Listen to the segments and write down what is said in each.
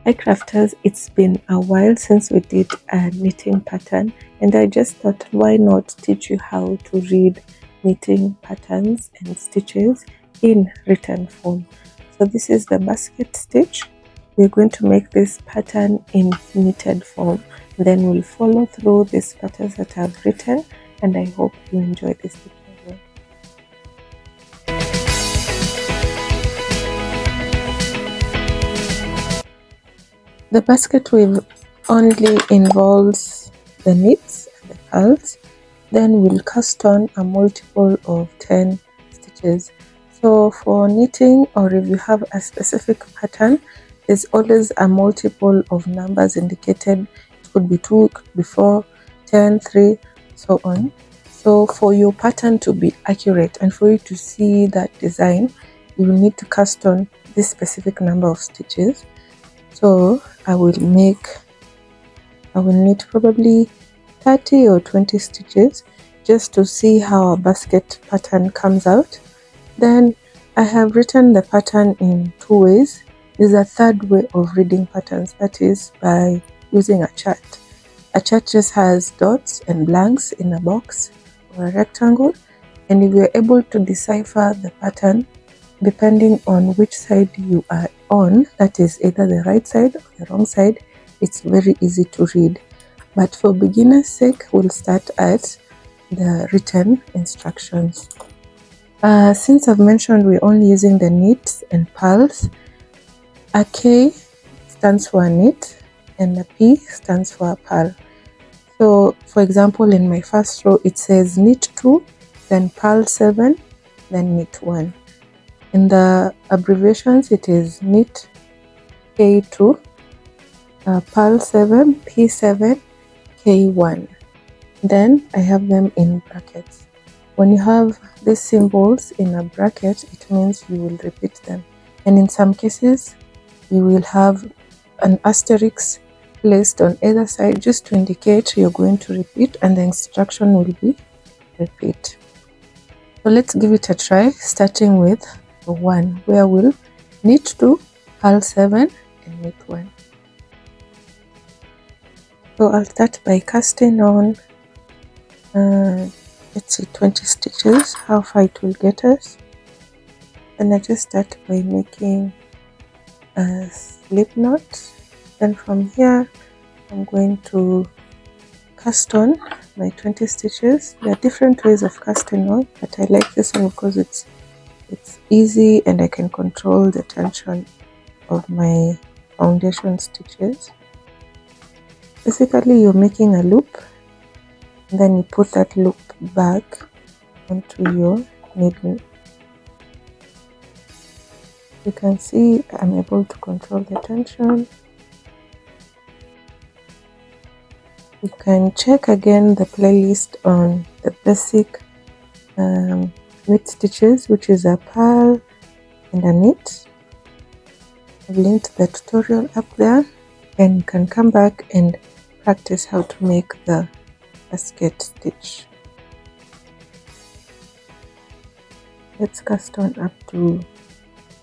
Hi crafters, it's been a while since we did a knitting pattern, and I just thought why not teach you how to read knitting patterns and stitches in written form. So this is the basket stitch. We're going to make this pattern in knitted form, then we'll follow through these patterns that I've written, and I hope you enjoy this tutorial. The basket weave only involves the knits and the purls. Then we'll cast on a multiple of 10 stitches. So for knitting, or if you have a specific pattern, there's always a multiple of numbers indicated. It could be 2, it could be 4, 10, 3, so on. So for your pattern to be accurate and for you to see that design, you will need to cast on this specific number of stitches. So I will knit probably 30 or 20 stitches just to see how a basket pattern comes out. Then I have written the pattern in 2 ways. There's a third way of reading patterns, that is by using a chart. A chart just has dots and blanks in a box or a rectangle, and if you're able to decipher the pattern depending on which side you are on, that is either the right side or the wrong side, it's very easy to read. But for beginners' sake, we'll start at the written instructions. Since I've mentioned we're only using the knits and purls, a K stands for a knit and a P stands for a purl. So for example, in my first row it says knit 2, then purl 7, then knit 1. In the abbreviations it is knit K2, purl 7, P7, K1. Then I have them in brackets. When you have these symbols in a bracket, it means you will repeat them. And in some cases, you will have an asterisk placed on either side just to indicate you're going to repeat, and the instruction will be repeat. So let's give it a try, starting with 1, where we'll knit 2, purl 7, and knit 1. So I'll start by casting on, let's see, 20 stitches, how far it will get us. And I just start by making a slip knot. Then from here, I'm going to cast on my 20 stitches. There are different ways of casting on, but I like this one because it's easy and I can control the tension of my foundation stitches. Basically, you're making a loop, and then you put that loop back onto your needle. You can see I'm able to control the tension. You can check again the playlist on the basic knit stitches, which is a purl and a knit. I've linked the tutorial up there, and you can come back and practice how to make the basket stitch. Let's cast on up to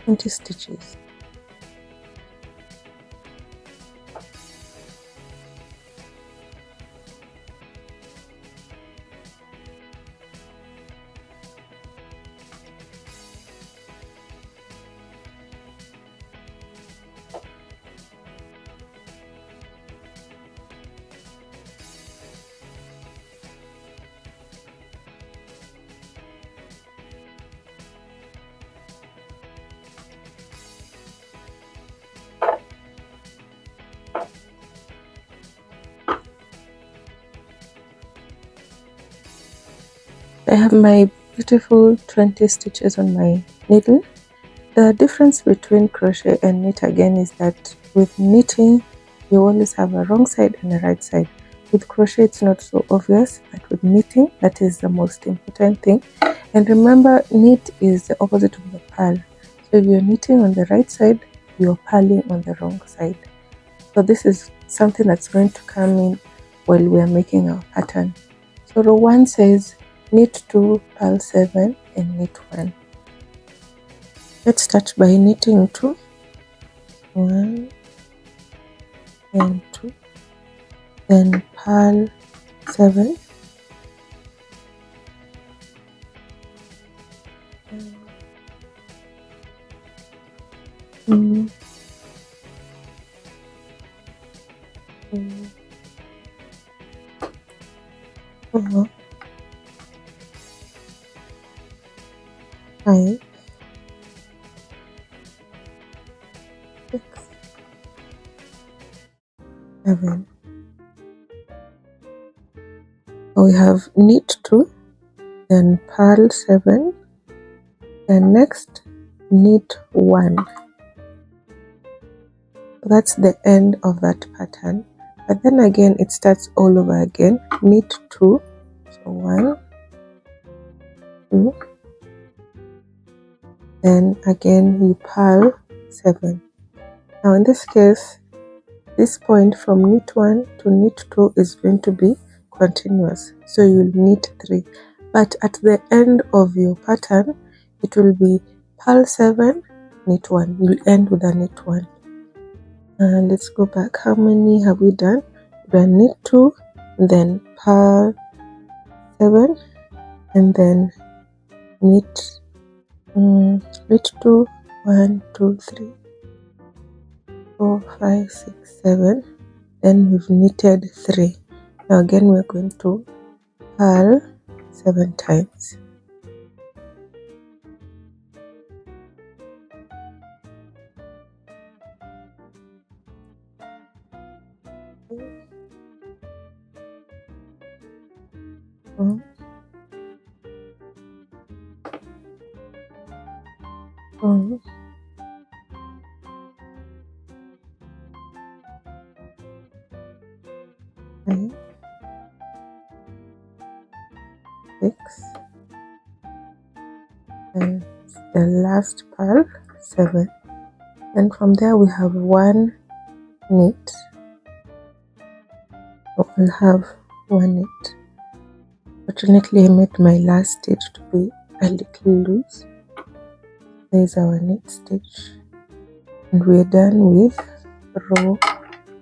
20 stitches. I have my beautiful 20 stitches on my needle. The difference between crochet and knit again is that with knitting, you always have a wrong side and a right side. With crochet, it's not so obvious, but with knitting, that is the most important thing. And remember, knit is the opposite of the purl. So if you're knitting on the right side, you're purling on the wrong side. So this is something that's going to come in while we are making our pattern. So row 1 says knit 2, purl 7, and knit 1. Let's start by knitting 2. 1, then 2, then purl 7, mm, mm, 4, 5, 6, 7. We have knit 2, then purl 7, then next knit 1. That's the end of that pattern, but then again it starts all over again. Knit 2, so 1, 2, then again we purl 7. Now in this case, this point from knit 1 to knit 2 is going to be continuous, so you'll knit 3, but at the end of your pattern it will be purl 7, knit 1. You'll end with a knit 1. Let's go back. How many have we done? We done knit 2, then purl 7, and then knit 2, 1, 2, 3, 4, 5, 6, 7. Then we've knitted 3. Now again we're going to purl 7 times. One, 5, 6, and the last purl 7. And from there we have 1 knit. We'll have 1 knit. Fortunately, I made my last stitch to be a little loose. There's our knit stitch, and we're done with row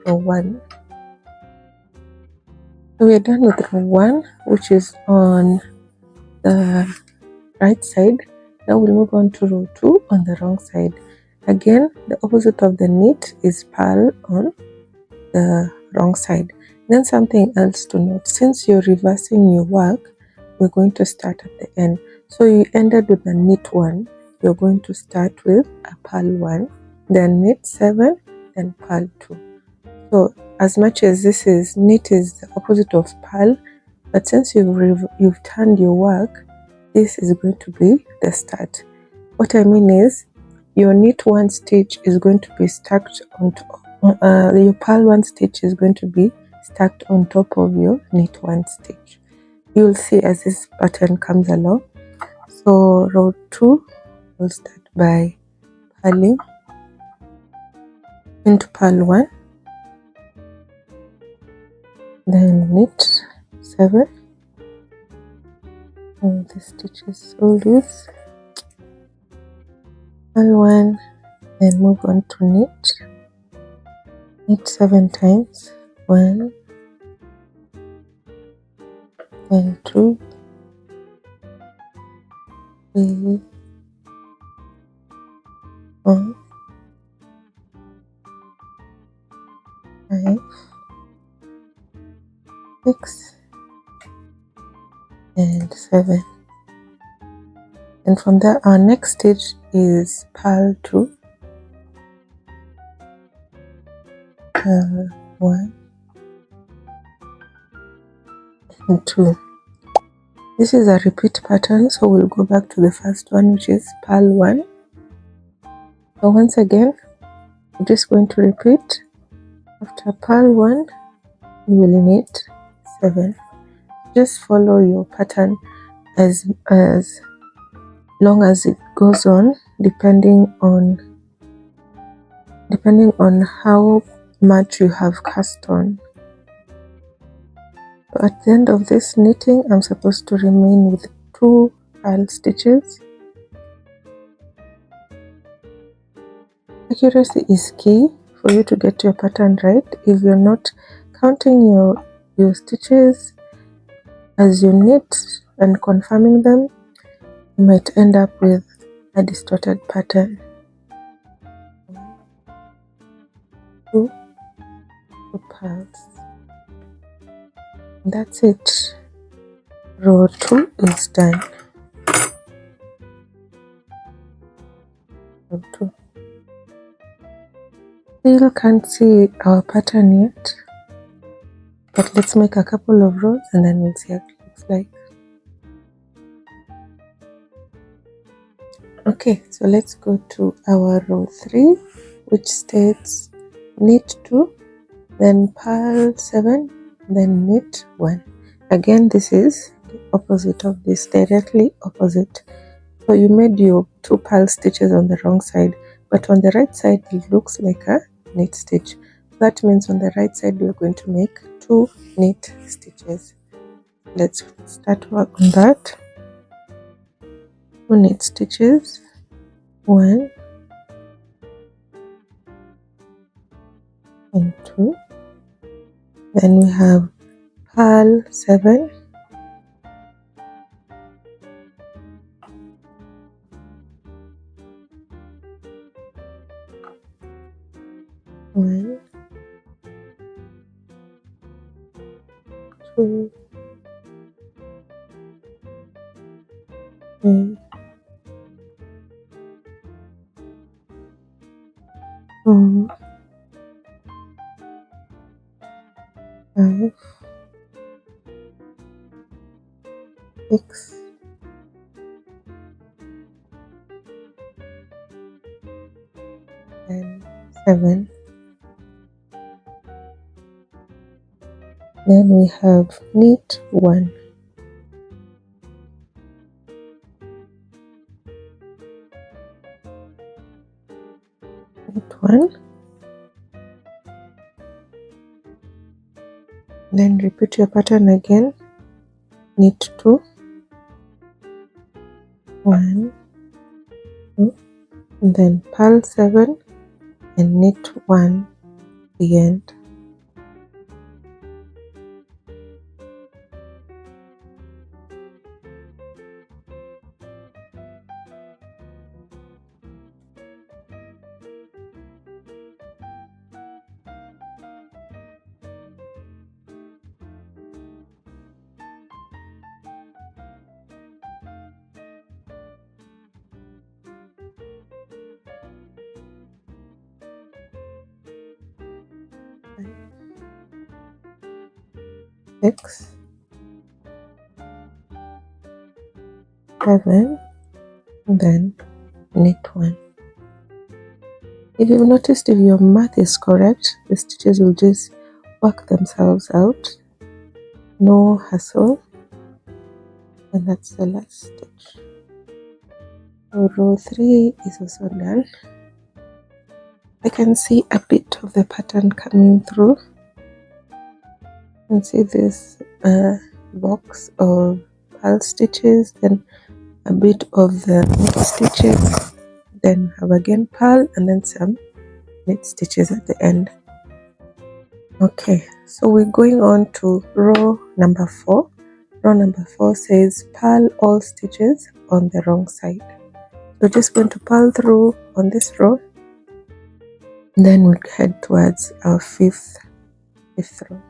1. We're done with row 1, which is on the right side. Now we'll move on to row 2 on the wrong side. Again, the opposite of the knit is purl on the wrong side. Then something else to note, since you're reversing your work, we're going to start at the end. So you ended with a knit 1, you're going to start with a purl 1, then knit 7, then purl 2. So as much as this is knit is the opposite of purl, but since you've turned your work, this is going to be the start. What I mean is, your knit 1 stitch is going to be stacked on your purl 1 stitch is going to be stacked on top of your knit 1 stitch. You'll see as this pattern comes along. So row 2, we'll start by purling into purl 1, then knit 7. And the stitch is so loose. Purl 1, then move on to knit 7 times. 1, then 2, 3, 4, 5, 6, and 7. And from there our next stitch is purl 2, 1 and 2. This is a repeat pattern, so we'll go back to the first one, which is purl 1. So once again, we're just going to repeat. After purl 1, you will knit 7. Just follow your pattern as long as it goes on, depending on how much you have cast on. So at the end of this knitting, I'm supposed to remain with 2 purl stitches. Accuracy is key for you to get your pattern right. If you're not counting your stitches as you knit and confirming them, you might end up with a distorted pattern. 2 purls. That's it. Row 2 is done. Row 2. Still can't see our pattern yet, but let's make a couple of rows and then we'll see how it looks like. Okay, so let's go to our row 3, which states knit 2, then purl 7, then knit 1. Again, this is the opposite of this, directly opposite. So you made your 2 purl stitches on the wrong side, but on the right side it looks like a knit stitch. That means on the right side we're going to make 2 knit stitches. Let's start work on that. 2 knit stitches, 1 and 2. Then we have purl 7, 1, 2, 3, 4, 5, 6, 7. Then we have knit 1. Knit 1. Then repeat your pattern again. Knit 2. 1, 2, and then purl 7 and knit 1 at the end. Six, 7, and then knit 1. If you've noticed, if your math is correct, the stitches will just work themselves out. No hassle. And that's the last stitch. So row 3 is also done. I can see a bit of the pattern coming through. You can see this box of purl stitches, then a bit of the knit stitches, then have again purl, and then some knit stitches at the end. Okay, so we're going on to row number 4. Row number 4 says purl all stitches on the wrong side. We're just going to purl through on this row, and then we'll head towards our fifth row.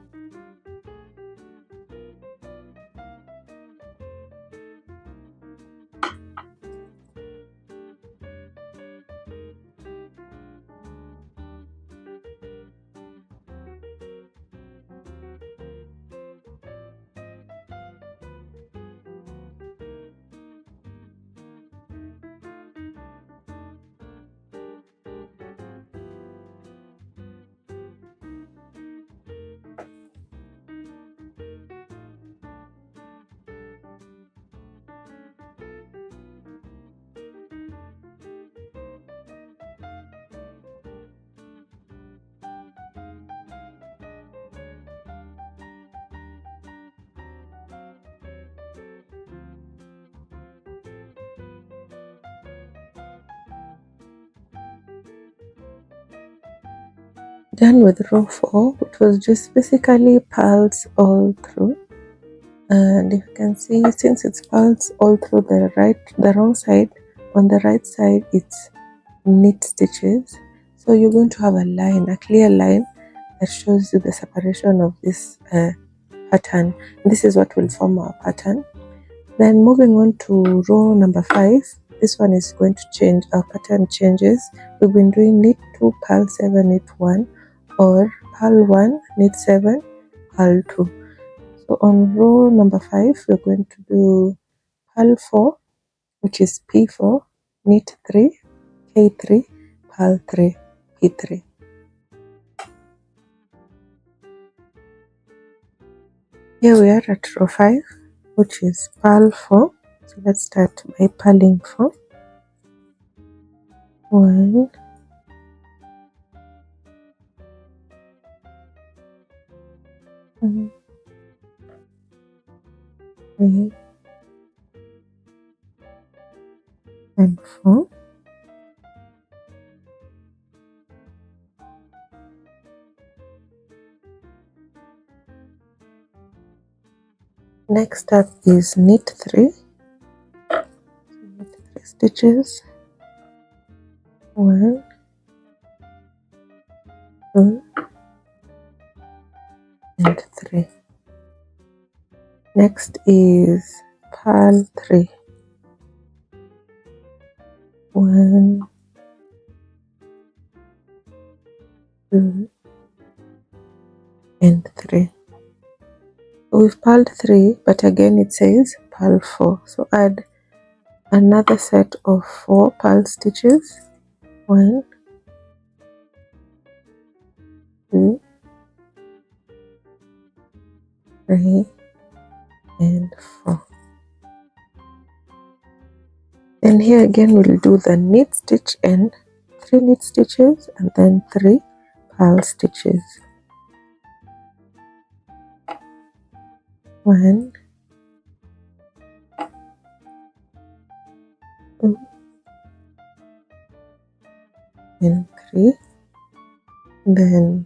done with row 4, which was just basically purls all through. And if you can see, since it's purls all through the wrong side, on the right side it's knit stitches. So you're going to have a line, a clear line that shows you the separation of this pattern. This is what will form our pattern. Then moving on to row number 5, this one is going to change. Our pattern changes. We've been doing knit 2, purl 7, knit 1, or purl 1, knit 7, purl 2. So on row number 5, we're going to do purl 4, which is P4, knit 3, K3, purl 3, P3. Here we are at row 5, which is purl 4. So let's start by purling 4. 1, 2, 3, and 4. Next up is knit 3. Knit 3 stitches. 1, 2, and 3. Next is purl 3. 1, 2, and 3. We've purled 3, but again it says purl 4. So add another set of 4 purl stitches. 1, 2, 3, and 4. And here again we'll do the knit stitch and 3 knit stitches and then 3 purl stitches. 1, 2, and 3. Then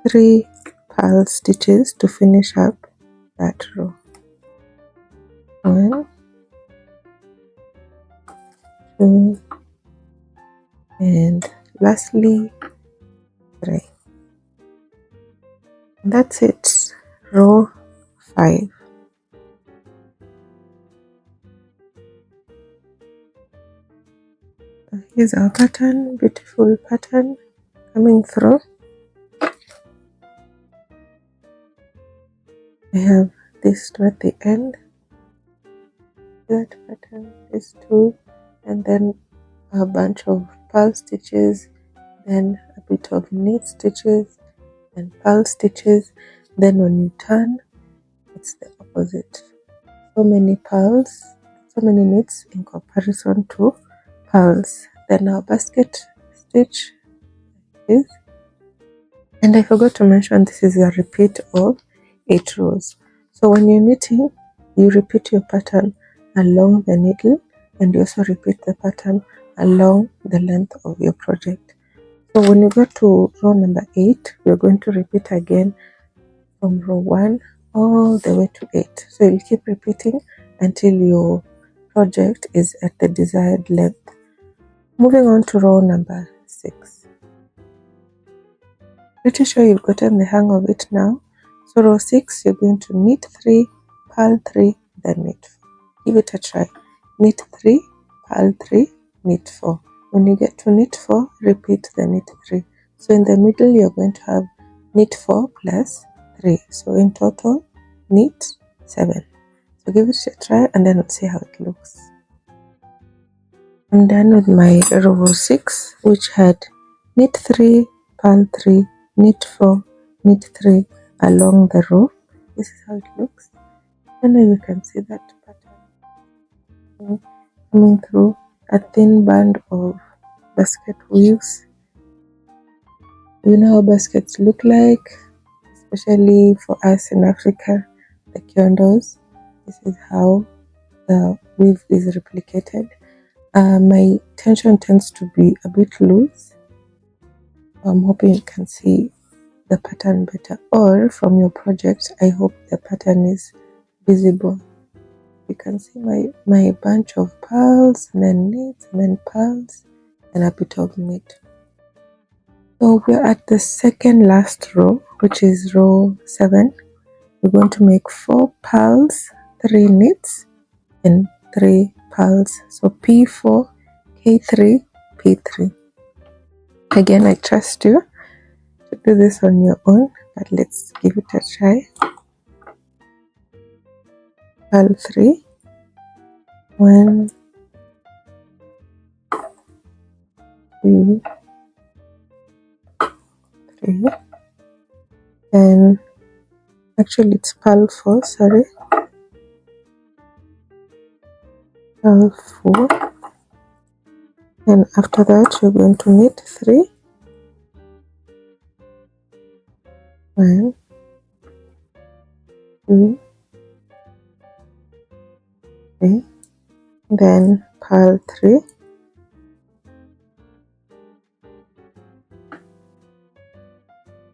3 purl stitches to finish up that row. 1, 2, and lastly 3. That's it, row 5. Here's our pattern, beautiful pattern coming through. I have this two at the end, that pattern, this two, and then a bunch of purl stitches, then a bit of knit stitches and purl stitches. Then when you turn, it's the opposite. So many purls, so many knits in comparison to purls. Then our basket stitch is, and I forgot to mention, this is a repeat of 8 rows. So when you're knitting, you repeat your pattern along the needle, and you also repeat the pattern along the length of your project. So when you go to row number 8, we're going to repeat again from row 1 all the way to 8. So you'll keep repeating until your project is at the desired length. Moving on to row number 6. Pretty sure you've gotten the hang of it now. So row 6, you're going to knit 3, purl 3, then knit 4. Give it a try. Knit 3, purl 3, knit 4. When you get to knit 4, repeat the knit 3. So in the middle, you're going to have knit 4 plus 3. So in total, knit 7. So give it a try and then we'll see how it looks. I'm done with my row 6, which had knit 3, purl 3, knit 4, knit 3 along the row. This is how it looks. I don't know if you can see that pattern coming through, a thin band of basket weaves. You know how baskets look like, especially for us in Africa, the kiondos. This is how the weave is replicated. My tension tends to be a bit loose, I'm hoping you can see the pattern better, or from your project I hope the pattern is visible. You can see my bunch of pearls, and then knits, and then pearls, and a bit of knit. So we're at the second last row, which is row 7. We're going to make 4 pearls, 3 knits, and 3 pearls. So P4, K3, P3. Again, I trust you to do this on your own, but let's give it a try. Pearl 3, 1, 2, 3, and actually it's pearl 4, sorry. Pearl 4, and after that you're going to knit 3, 1, 2, 3, then pearl 3,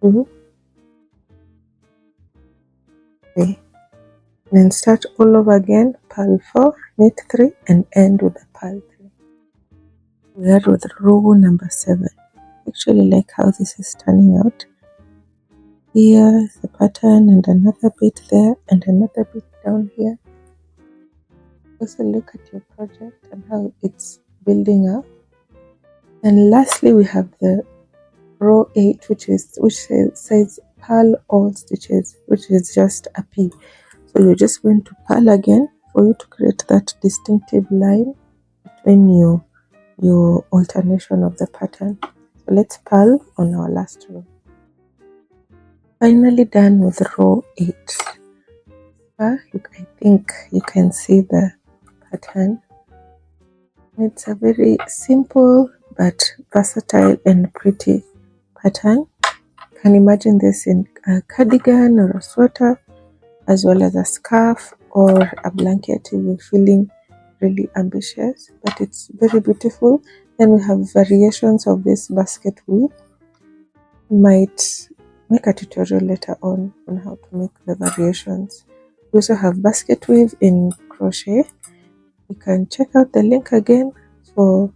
2, 3. Then start all over again, pearl 4, knit 3, and end with the pearl 3. We are with row number 7. Actually like how this is turning out. Here is the pattern, and another bit there, and another bit down here. Also look at your project and how it's building up. And lastly we have the row 8, which says purl all stitches, which is just a P. So you're just going to purl again for you to create that distinctive line between your alternation of the pattern. So let's purl on our last row. Finally done with row 8. I think you can see the pattern. It's a very simple but versatile and pretty pattern. You can imagine this in a cardigan or a sweater, as well as a scarf or a blanket if you're feeling really ambitious, but it's very beautiful. Then we have variations of this basket weave. Might make a tutorial later on how to make the variations. We also have basket weave in crochet. You can check out the link again for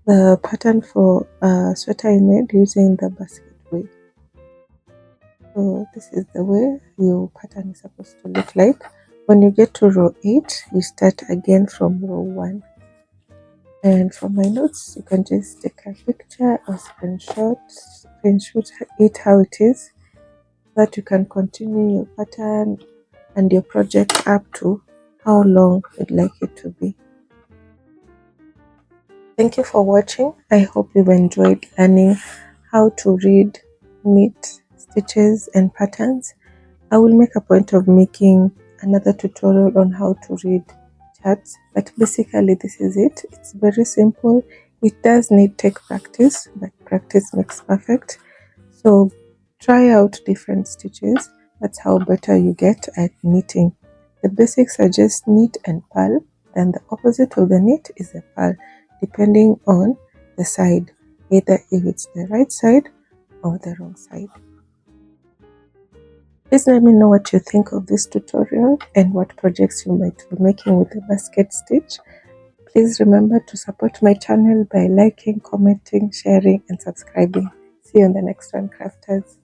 the pattern for a sweater I made using the basket weave. So this is the way your pattern is supposed to look like. When you get to row 8, you start again from row 1. And from my notes, you can just take a picture or screenshot it how it is, so that you can continue your pattern and your project up to how long you'd like it to be. Thank you for watching. I hope you've enjoyed learning how to read, knit, stitches and patterns. I will make a point of making another tutorial on how to read charts, but basically this is it. It's very simple. It does need take practice, but practice makes perfect. So try out different stitches. That's how better you get at knitting. The basics are just knit and purl, then the opposite of the knit is the purl, depending on the side, either if it's the right side or the wrong side. Please let me know what you think of this tutorial and what projects you might be making with the basket stitch. Please remember to support my channel by liking, commenting, sharing and subscribing. See you on the next one, crafters.